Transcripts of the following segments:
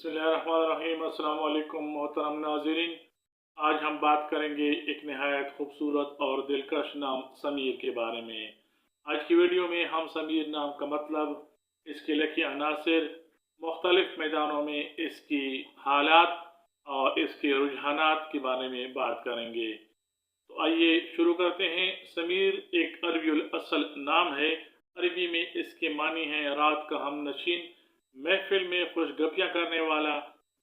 बिस्मिल्लाहिर्रहमानिर्रहीम। अस्सलाम वालेकुम मोहतरम नाज़रीन। आज हम बात करेंगे एक नहायत खूबसूरत और दिलकश नाम समीर के बारे में। आज की वीडियो में हम समीर नाम का मतलब, इसके लकी अनासिर, मुख्तलिफ मैदानों में इसकी हालात और इसके रुझानात के बारे में बात करेंगे। तो आइए शुरू करते हैं। समीर एक अरबी असल नाम है। अरबी में इसके मानी हैं रात का हम नशीन, महफिल में खुशगपियाँ करने वाला,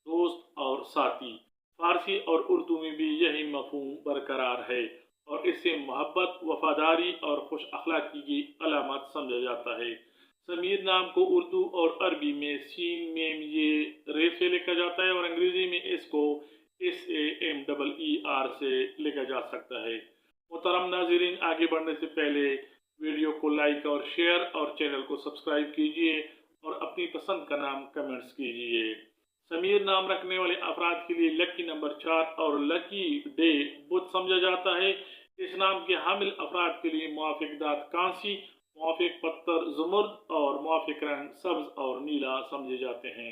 दोस्त और साथी। फारसी और उर्दू में भी यही मफहूम बरकरार है और इसे मोहब्बत, वफादारी और खुश अखलाकी की अलामत समझा जाता है। समीर नाम को उर्दू और अरबी में सीन मेम ये रे से लिखा जाता है और अंग्रेजी में इसको SAMEER से लिखा जा सकता है। मोहतरम नाज़रीन, आगे बढ़ने से पहले वीडियो को लाइक और शेयर और चैनल को सब्सक्राइब कीजिए और अपनी पसंद का नाम कमेंट्स कीजिए। समीर नाम रखने वाले अफराद के लिए लकी नंबर 4 और लकी डे बुध समझा जाता है। इस नाम के हामिल अफराद के लिए मुआफिक दात कांसी, मुआफिक पत्थर ज़ुमर्द और मुआफिक रंग सब्ज और नीला समझे जाते हैं।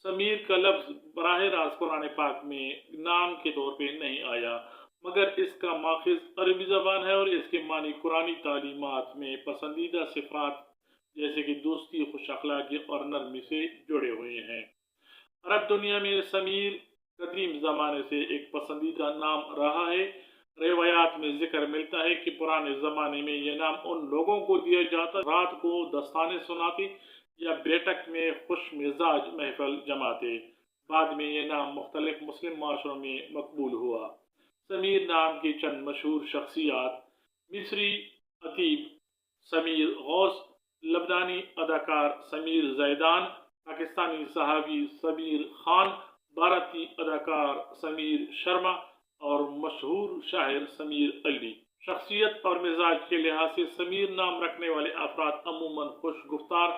समीर का लफ्ज़ बराह रास्त कुरान पाक में नाम के तौर पे नहीं आया, मगर इसका माखिज़ अरबी ज़बान है और इसके मानी कुरानी तालीमात में पसंदीदा सिफ़ात जैसे कि दोस्ती, खुश अखलाकी और नरमी से जुड़े हुए हैं। अरब दुनिया में समीर कदीम ज़माने से एक पसंदीदा नाम रहा है। रिवायात में जिक्र मिलता है कि पुराने ज़माने में यह नाम उन लोगों को दिया जाता रात को दस्ताने सुनाते या बैठक में खुश मिजाज महफिल जमाते। बाद में यह नाम मुख्तलिफ मुस्लिम माशरों में मकबूल हुआ। समीर नाम की चंद मशहूर शख्सियात: मिस्री अदीब समीर गौस, लबनानी अदाकार समीर ज़ैदान, पाकिस्तानी सहाफ़ी समीर खान, भारतीय अदाकार समीर शर्मा और मशहूर शायर समीर अली। शख्सियत और मिजाज के लिहाज से समीर नाम रखने वाले अफराद अमूमन खुश गुफ्तार,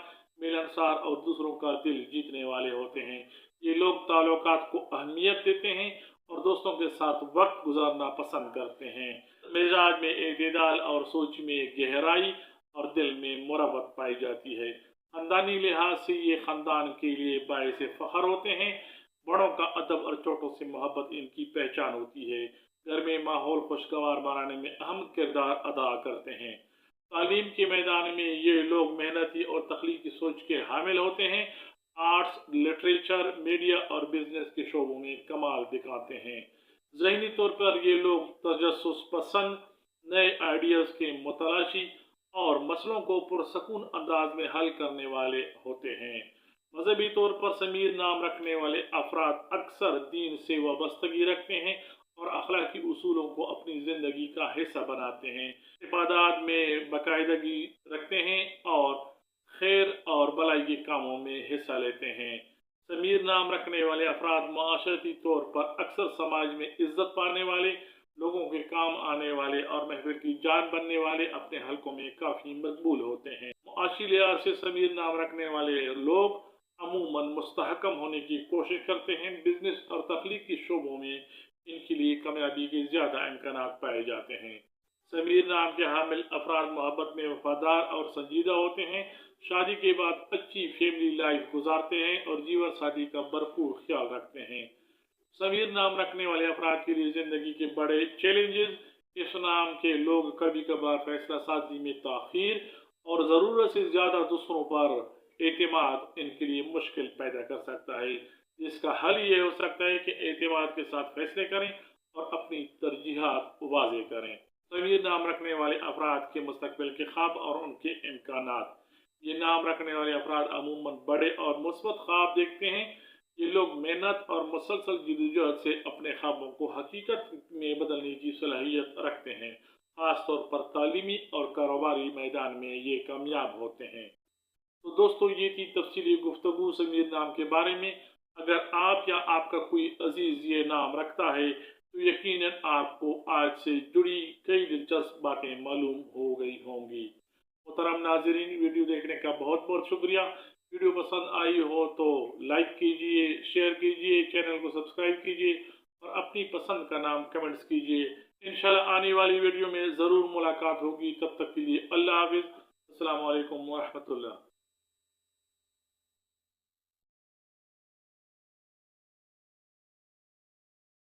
मिलनसार और दूसरों का दिल जीतने वाले होते हैं। ये लोग ताल्लुकात को अहमियत देते हैं और दोस्तों के साथ वक्त गुजारना पसंद करते हैं। मिजाज में एतदाल और सोच में गहराई और दिल में मुरब्बत पाई जाती है। ख़ानदानी लिहाज से ये ख़ानदान के लिए बाइस फ़ख्र होते हैं। बड़ों का अदब और छोटों से मोहब्बत इनकी पहचान होती है। घर में माहौल खुशगवार बनाने में अहम किरदार अदा करते हैं। तालीम के मैदान में ये लोग मेहनती और तख्लीकी सोच के हामिल होते हैं। आर्ट्स, लिटरेचर, मीडिया और बिजनेस के शोबों में कमाल दिखाते हैं। ज़हनी तौर पर ये लोग तजस्सुस पसंद, नए आइडियाज़ के मुतलाशी और मसलों को पुरसकून अंदाज में हल करने वाले होते हैं। मजहबी तौर पर समीर नाम रखने वाले अफराद अक्सर दीन से वाबस्तगी रखते हैं और अखलाकी उसूलों को अपनी ज़िंदगी का हिस्सा बनाते हैं। इबादत में बाकायदगी रखते हैं और खैर और भलाई के कामों में हिस्सा लेते हैं। समीर नाम रखने वाले अफराद माशरती तौर पर अक्सर समाज में इज्जत पाने वाले, लोगों के काम आने वाले और महफिल की जान बनने वाले अपने हलकों में काफ़ी मकबूल होते हैं। मुआशी लिहाज से समीर नाम रखने वाले लोग अमूमन मुस्तहकम होने की कोशिश करते हैं। बिजनेस और तख्लीकी शोबों में इनके लिए कामयाबी के ज़्यादा इम्कान पाए जाते हैं। समीर नाम के हामिल अफराद मोहब्बत में वफादार और संजीदा होते हैं। शादी के बाद अच्छी फैमिली लाइफ गुजारते हैं और जीवन साथी का भरपूर ख्याल रखते हैं। समीर नाम रखने वाले अफराद के लिए ज़िंदगी के बड़े चैलेंजेस: इस नाम के लोग कभी कभार फैसला साजी में ताख़ीर और ज़रूरत से ज़्यादा दूसरों पर एतमाद इनके लिए मुश्किल पैदा कर सकता है, जिसका हल ये हो सकता है कि एतमाद के साथ फैसले करें और अपनी तरजीहात वाज़े करें। समीर नाम रखने वाले अफराद के मुस्तकबिल के ख्वाब और उनके इम्कानात: ये नाम रखने वाले अफराद अमूमन बड़े और मुस्बत ख्वाब देखते हैं। ये लोग मेहनत और मुसलसल जद्दोजहद से अपने ख्वाबों को हकीकत में बदलने की सलाहियत रखते हैं। ख़ास तौर पर तालीमी और कारोबारी मैदान में ये कामयाब होते हैं। तो दोस्तों, ये थी तफसीली गुफ्तगू समीर नाम के बारे में। अगर आप या आपका कोई अजीज़ ये नाम रखता है तो यकीनन आपको आज से जुड़ी कई दिलचस्प बातें मालूम हो गई होंगी। मोहतरम नाज़रीन, वीडियो देखने का बहुत बहुत शुक्रिया। वीडियो पसंद आई हो तो लाइक कीजिए, शेयर कीजिए, चैनल को सब्सक्राइब कीजिए और अपनी पसंद का नाम कमेंट्स कीजिए। इंशाल्लाह आने वाली वीडियो में ज़रूर मुलाकात होगी। तब तक के लिए अल्लाह हाफ़िज़। अस्सलामु अलैकुम व रहमतुल्लाह।